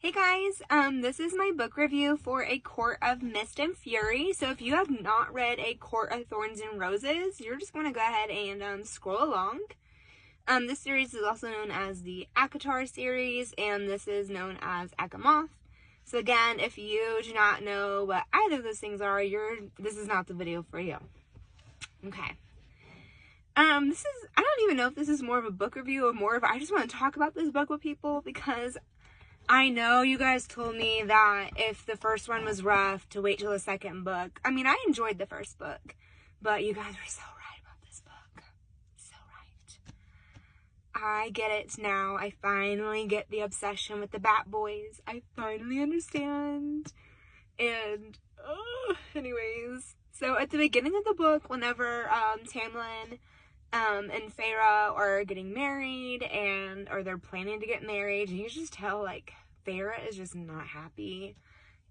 Hey guys, this is my book review for A Court of Mist and Fury. So if you have not read A Court of Thorns and Roses, you're just going to go ahead and scroll along. This series is also known as the ACOTAR series, and this is known as ACOMAF. So again, if you do not know what either of those things are, this is not the video for you. Okay. I don't even know if this is more of a book review or more of I just want to talk about this book with people, because I know you guys told me that if the first one was rough, to wait till the second book. I mean, I enjoyed the first book, but you guys were so right about this book. So right. I get it now. I finally get the obsession with the Bat Boys. I finally understand. And, anyways. So at the beginning of the book, whenever Tamlin and Feyre are getting married, or they're planning to get married, and you just tell, like, Feyre is just not happy,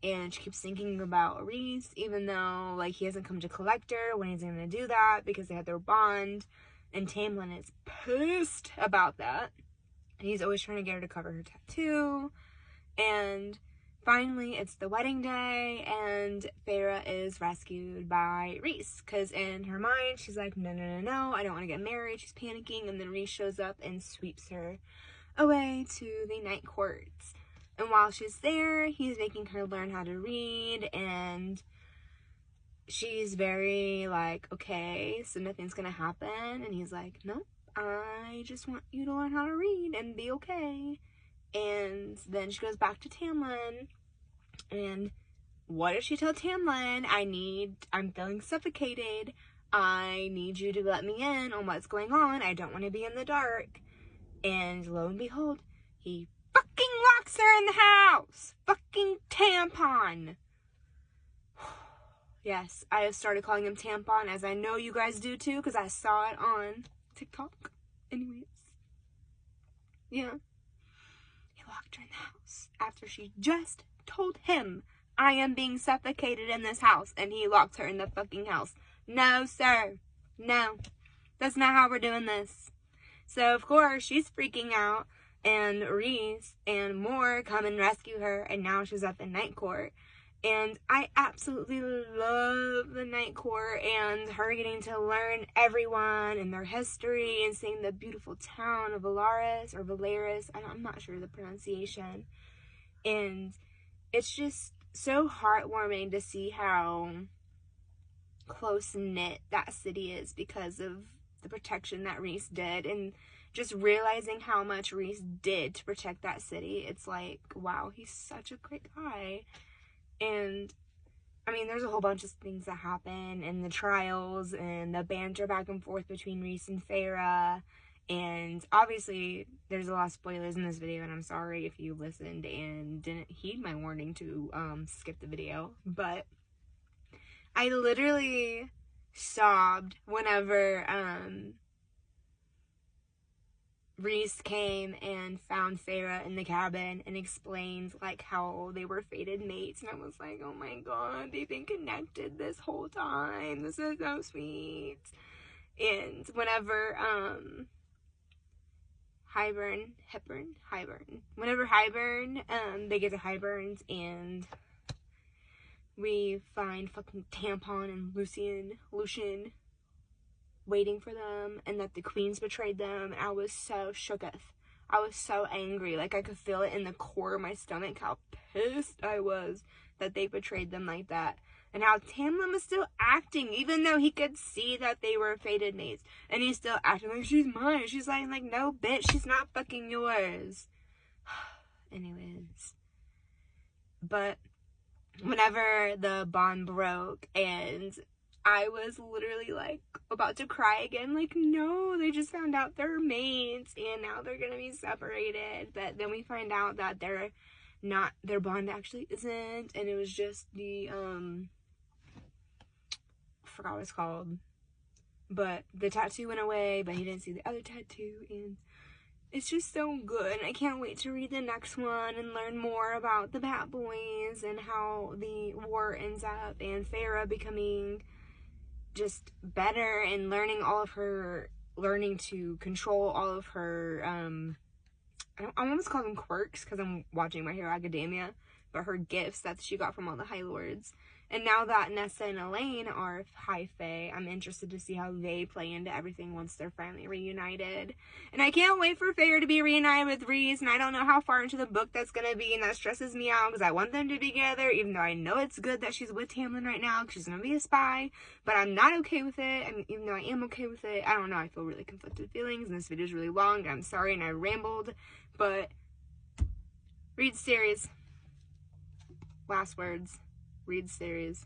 and she keeps thinking about Rhys, even though, like, he hasn't come to collect her when he's gonna do that, because they had their bond, and Tamlin is pissed about that, and he's always trying to get her to cover her tattoo, and finally, it's the wedding day, and Feyre is rescued by Rhys, because in her mind, she's like, no, I don't want to get married. She's panicking, and then Rhys shows up and sweeps her away to the night courts. And while she's there, he's making her learn how to read, and she's very like, okay, so nothing's gonna happen, and he's like, no, I just want you to learn how to read and be okay. And then she goes back to Tamlin, and what does she tell Tamlin? I'm feeling suffocated. I need you to let me in on what's going on. I don't want to be in the dark. And lo and behold, he fucking locks her in the house. Fucking Tampon. Yes, I have started calling him Tampon, as I know you guys do too, because I saw it on TikTok. Anyways. Yeah. Locked her in the house after she just told him, I am being suffocated in this house, and he locked her in the fucking house. No, sir. No. That's not how we're doing this. So, of course, she's freaking out, and Rhys and Mor come and rescue her, and now she's at the night court. And I absolutely love the night court and her getting to learn everyone and their history and seeing the beautiful town of Velaris or Velaris. I'm not sure the pronunciation. And it's just so heartwarming to see how close-knit that city is because of the protection that Rhys did, and just realizing how much Rhys did to protect that city. It's like, wow, he's such a great guy. And, I mean, there's a whole bunch of things that happen, and the trials, and the banter back and forth between Rhys and Feyre, and obviously, there's a lot of spoilers in this video, and I'm sorry if you listened and didn't heed my warning to skip the video, but I literally sobbed whenever Rhys came and found Feyre in the cabin and explained, like, how they were fated mates, and I was like, oh my god, they've been connected this whole time. This is so sweet. And whenever whenever Hybern, they get to Hybern's, and we find fucking Tampon and Lucian waiting for them, and that the queens betrayed them. I was so shooketh. I was so angry. Like, I could feel it in the core of my stomach how pissed I was that they betrayed them like that. And how Tamlin was still acting, even though he could see that they were fated mates. And he's still acting like, she's mine. She's like, no, bitch, she's not fucking yours. Anyways. But whenever the bond broke, and I was literally, like, about to cry again. Like, no, they just found out they're mates, and now they're gonna be separated. But then we find out that they're not, their bond actually isn't, and it was just the, I forgot what it's called. But the tattoo went away, but he didn't see the other tattoo, and it's just so good. I can't wait to read the next one and learn more about the Bat Boys and how the war ends up, and Feyre becoming just better and learning to control all of her I almost call them quirks because I'm watching My Hero Academia, but her gifts that she got from all the High Lords. And now that Nessa and Elaine are High Fae, I'm interested to see how they play into everything once they're finally reunited. And I can't wait for Feyre to be reunited with Rhys, and I don't know how far into the book that's going to be, and that stresses me out because I want them to be together, even though I know it's good that she's with Tamlin right now because she's going to be a spy, but I'm not okay with it. I mean, even though I am okay with it, I don't know, I feel really conflicted feelings, and this video is really long, I'm sorry, and I rambled, but read series. Last words. Read series.